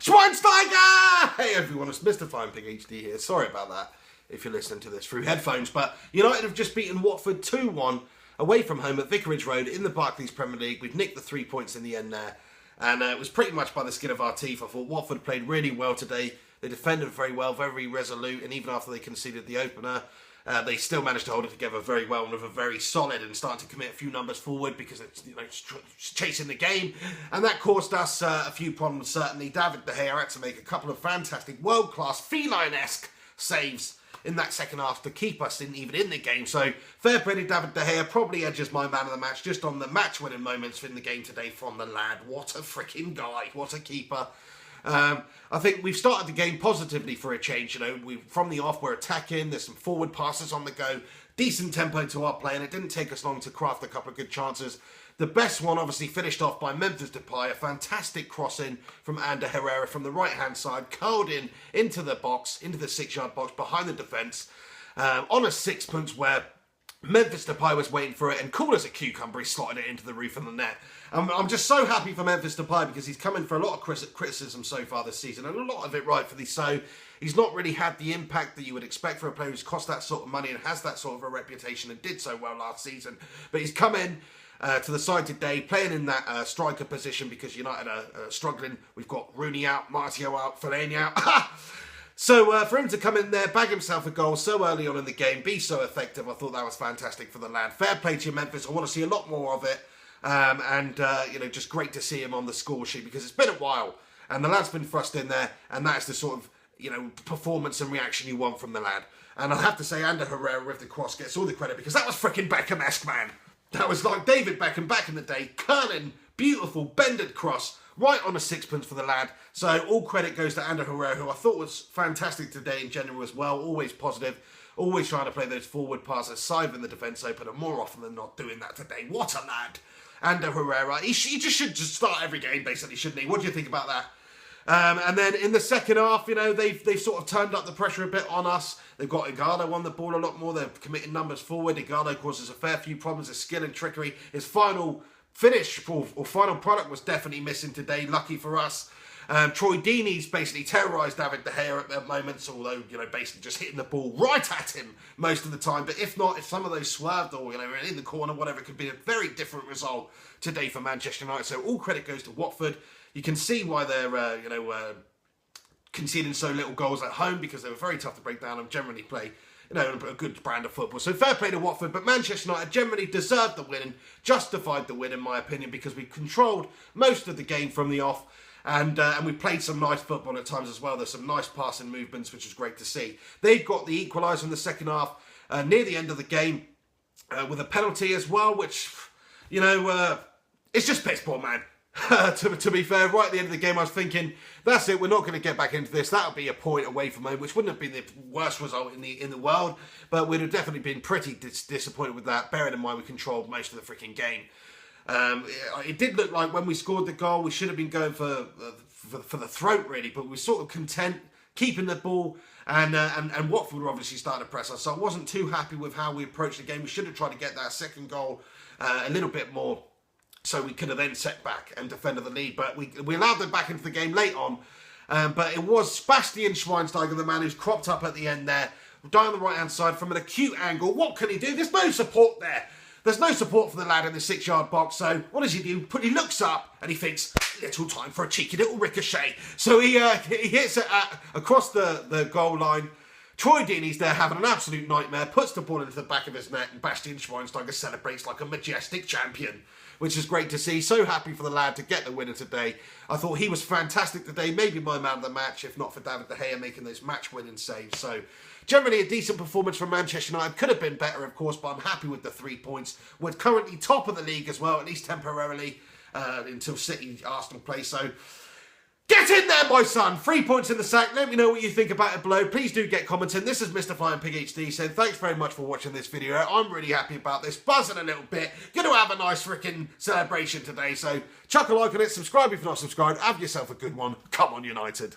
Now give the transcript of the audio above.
Schweinsteiger! Hey everyone, it's Mr. Fine Pig HD here. Sorry about that if you're listening to this through headphones, but United have just beaten Watford 2-1 away from home at Vicarage Road in the Barclays Premier League. We've nicked the 3 points in the end there, and it was pretty much by the skin of our teeth. I thought Watford played really well today. They defended very well, very resolute, and even after they conceded the opener, they still managed to hold it together very well and were very solid and starting to commit a few numbers forward because it's chasing the game, and that caused us a few problems certainly. David De Gea had to make a couple of fantastic, world-class, feline-esque saves in that second half to keep us even in the game. So fair play to David De Gea, probably edges my man of the match just on the match-winning moments in the game today from the lad. What a freaking guy! What a keeper! I think we've started the game positively for a change. From the off, we're attacking. There's some forward passes on the go. Decent tempo to our play, and it didn't take us long to craft a couple of good chances. The best one, obviously, finished off by Memphis Depay. A fantastic crossing from Ander Herrera from the right-hand side, curled into the box, into the 6-yard box behind the defence, on a sixpence where Memphis Depay was waiting for it, and cool as a cucumber, he slotted it into the roof of the net. I'm just so happy for Memphis Depay because he's come in for a lot of criticism so far this season, and a lot of it rightfully so. He's not really had the impact that you would expect for a player who's cost that sort of money and has that sort of a reputation and did so well last season. But he's come in to the side today, playing in that striker position because United are struggling. We've got Rooney out, Martial out, Fellaini out. So for him to come in there, bag himself a goal so early on in the game, be so effective, I thought that was fantastic for the lad. Fair play to you, Memphis. I want to see a lot more of it. Just great to see him on the score sheet because it's been a while. And the lad's been thrust in there, and that's the sort of, performance and reaction you want from the lad. And I have to say, Ander Herrera with the cross gets all the credit because that was freaking Beckham-esque, man. That was like David Beckham back in the day, curling, beautiful, bended cross, right on a sixpence for the lad. So all credit goes to Ander Herrera, who I thought was fantastic today in general as well. Always positive, always trying to play those forward passes, siving the defence open, and more often than not doing that today. What a lad. Ander Herrera, he just should start every game, basically, shouldn't he? What do you think about that? And then in the second half, they've sort of turned up the pressure a bit on us. They've got Igalo on the ball a lot more. They're committing numbers forward. Igalo causes a fair few problems, his skill and trickery. His final finish or final product was definitely missing today, lucky for us. Troy Deeney's basically terrorised David De Gea at moments, although, basically just hitting the ball right at him most of the time. But if some of those swerved or, in the corner, whatever, it could be a very different result today for Manchester United. So all credit goes to Watford. You can see why they're, conceding so little goals at home because they were very tough to break down and generally play, a good brand of football. So fair play to Watford, but Manchester United generally deserved the win and justified the win, in my opinion, because we controlled most of the game from the off. And we played some nice football at times as well. There's some nice passing movements, which was great to see. They've got the equaliser in the second half near the end of the game with a penalty as well, which, it's just piss poor, man. To be fair, right at the end of the game, I was thinking, that's it, we're not going to get back into this. That would be a point away from home, which wouldn't have been the worst result in the world, but we'd have definitely been pretty disappointed with that, bearing in mind we controlled most of the freaking game. It did look like when we scored the goal, we should have been going for the throat, really, but we were sort of content keeping the ball, and Watford were obviously starting to press us, so I wasn't too happy with how we approached the game. We should have tried to get that second goal a little bit more, so we could have then set back and defended the lead, but we allowed them back into the game late on, but it was Bastian Schweinsteiger, the man who's cropped up at the end there, down the right-hand side from an acute angle. What can he do? There's no support there. There's no support for the lad in the 6-yard box, so what does he do? He looks up and he thinks, little time for a cheeky little ricochet. So he hits it across the goal line. Troy Deeney's there having an absolute nightmare, puts the ball into the back of his net, and Bastian Schweinsteiger celebrates like a majestic champion, which is great to see. So happy for the lad to get the winner today. I thought he was fantastic today, maybe my man of the match, if not for David De Gea making those match-winning saves. So generally a decent performance from Manchester United. Could have been better, of course, but I'm happy with the 3 points. We're currently top of the league as well, at least temporarily, until City, Arsenal play. So get in there, my son. 3 points in the sack. Let me know what you think about it below. Please do get commenting. This is Mr. Fine Pig HD saying thanks very much for watching this video. I'm really happy about this. Buzzing a little bit. Going to have a nice freaking celebration today. So chuck a like on it. Subscribe if you're not subscribed. Have yourself a good one. Come on, United.